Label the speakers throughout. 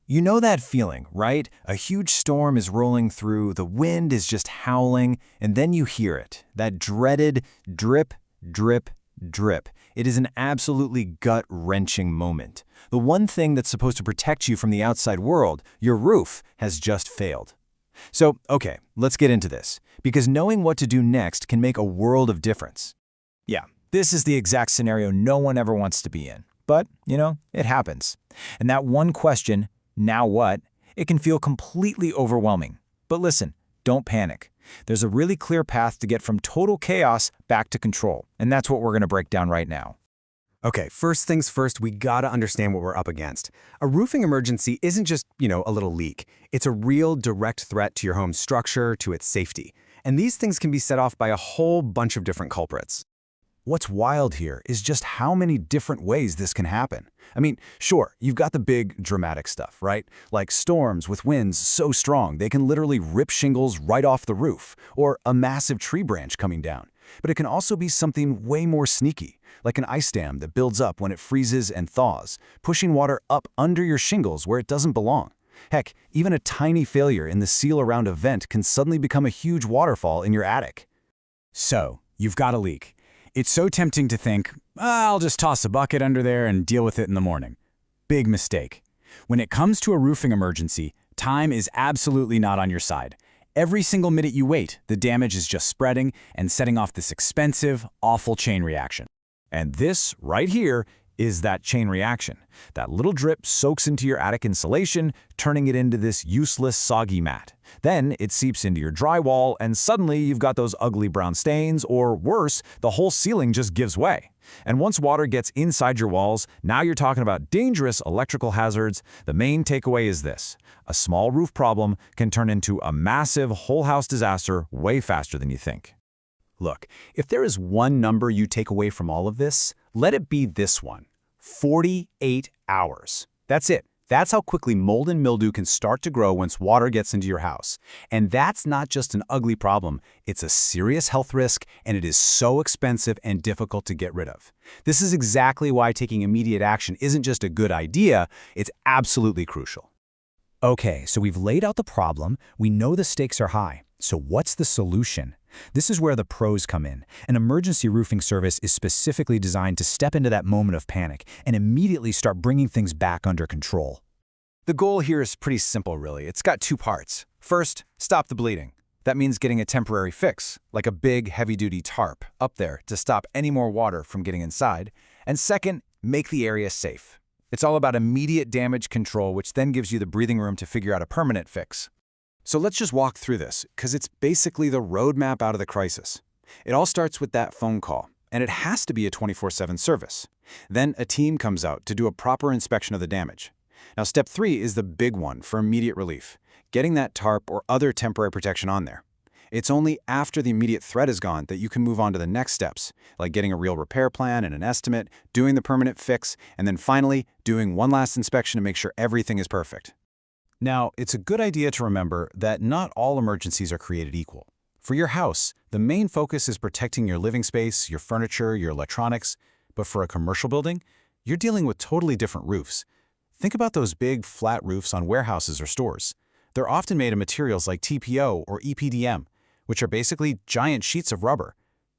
Speaker 1: You know that feeling, right? A huge storm is rolling through, the wind is just howling, and then you hear it, that dreaded drip, drip, drip. It is an absolutely gut-wrenching moment. The one thing that's supposed to protect you from the outside world, your roof, has just failed. So, okay, let's get into this, because knowing what to do next can make a world of difference. Yeah, this is the exact scenario no one ever wants to be in. But, it happens. And that one question, now what? It can feel completely overwhelming. But listen, don't panic. There's a really clear path to get from total chaos back to control, and that's what we're going to break down right now.
Speaker 2: Okay, first things first, we gotta understand what we're up against. A roofing emergency isn't just, a little leak. It's a real direct threat to your home's structure, to its safety. And these things can be set off by a whole bunch of different culprits.
Speaker 1: What's wild here is just how many different ways this can happen. I mean, sure, you've got the big, dramatic stuff, right? Like storms with winds so strong they can literally rip shingles right off the roof, or a massive tree branch coming down. But it can also be something way more sneaky, like an ice dam that builds up when it freezes and thaws, pushing water up under your shingles where it doesn't belong. Heck, even a tiny failure in the seal around a vent can suddenly become a huge waterfall in your attic.
Speaker 3: So, you've got a leak. It's so tempting to think, I'll just toss a bucket under there and deal with it in the morning. Big mistake. When it comes to a roofing emergency, time is absolutely not on your side. Every single minute you wait, the damage is just spreading and setting off this expensive, awful chain reaction. And this, right here, is that chain reaction. That little drip soaks into your attic insulation, turning it into this useless, soggy mat. Then it seeps into your drywall, and suddenly you've got those ugly brown stains, or worse, the whole ceiling just gives way. And once water gets inside your walls, now you're talking about dangerous electrical hazards. The main takeaway is this: a small roof problem can turn into a massive whole house disaster way faster than you think. Look, if there is one number you take away from all of this, let it be this one: 48 hours. That's it. That's how quickly mold and mildew can start to grow once water gets into your house. And that's not just an ugly problem, it's a serious health risk, and it is so expensive and difficult to get rid of. This is exactly why taking immediate action isn't just a good idea, it's absolutely crucial.
Speaker 4: Okay, so we've laid out the problem, we know the stakes are high. So what's the solution? This is where the pros come in. An emergency roofing service is specifically designed to step into that moment of panic and immediately start bringing things back under control.
Speaker 1: The goal here is pretty simple, really. It's got two parts. First, stop the bleeding. That means getting a temporary fix, like a big, heavy-duty tarp, up there to stop any more water from getting inside. And second, make the area safe. It's all about immediate damage control, which then gives you the breathing room to figure out a permanent fix. So let's just walk through this, because it's basically the roadmap out of the crisis. It all starts with that phone call, and it has to be a 24/7 service. Then a team comes out to do a proper inspection of the damage. Now, step 3 is the big one for immediate relief, getting that tarp or other temporary protection on there. It's only after the immediate threat is gone that you can move on to the next steps, like getting a real repair plan and an estimate, doing the permanent fix, and then finally doing one last inspection to make sure everything is perfect.
Speaker 3: Now, it's a good idea to remember that not all emergencies are created equal. For your house, the main focus is protecting your living space, your furniture, your electronics. But for a commercial building, you're dealing with totally different roofs. Think about those big, flat roofs on warehouses or stores. They're often made of materials like TPO or EPDM, which are basically giant sheets of rubber.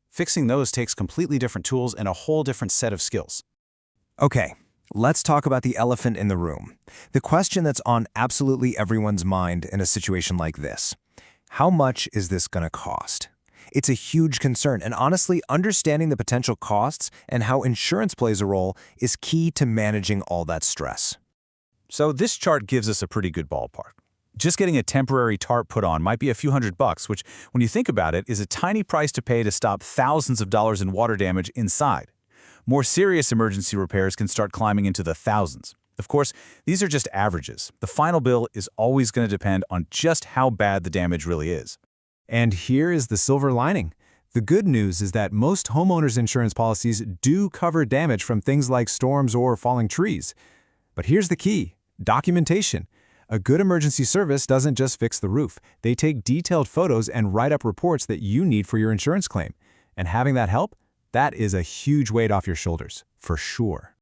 Speaker 3: Fixing those takes completely different tools and a whole different set of skills.
Speaker 1: Okay, let's talk about the elephant in the room. The question that's on absolutely everyone's mind in a situation like this. How much is this going to cost? It's a huge concern, and honestly, understanding the potential costs and how insurance plays a role is key to managing all that stress.
Speaker 3: So this chart gives us a pretty good ballpark. Just getting a temporary tarp put on might be a few $100, which, when you think about it, is a tiny price to pay to stop thousands of dollars in water damage inside. More serious emergency repairs can start climbing into the thousands. Of course, these are just averages. The final bill is always going to depend on just how bad the damage really is.
Speaker 2: And here is the silver lining. The good news is that most homeowners' insurance policies do cover damage from things like storms or falling trees. But here's the key: documentation. A good emergency service doesn't just fix the roof. They take detailed photos and write up reports that you need for your insurance claim. And having that help, that is a huge weight off your shoulders, for sure.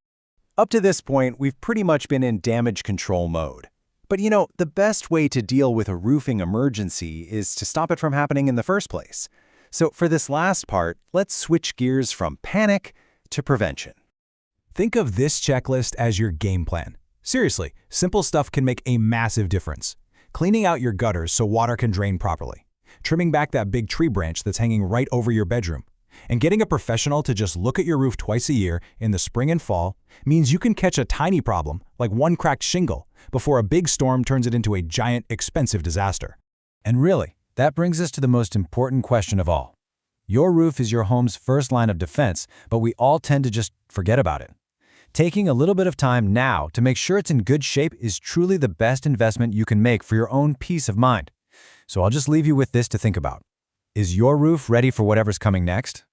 Speaker 1: Up to this point, we've pretty much been in damage control mode.
Speaker 2: But the best way to deal with a roofing emergency is to stop it from happening in the first place. So for this last part, let's switch gears from panic to prevention.
Speaker 3: Think of this checklist as your game plan. Seriously, simple stuff can make a massive difference. Cleaning out your gutters so water can drain properly. Trimming back that big tree branch that's hanging right over your bedroom. And getting a professional to just look at your roof twice a year in the spring and fall means you can catch a tiny problem, like one cracked shingle, before a big storm turns it into a giant, expensive disaster.
Speaker 4: And really, that brings us to the most important question of all. Your roof is your home's first line of defense, but we all tend to just forget about it. Taking a little bit of time now to make sure it's in good shape is truly the best investment you can make for your own peace of mind. So I'll just leave you with this to think about. Is your roof ready for whatever's coming next?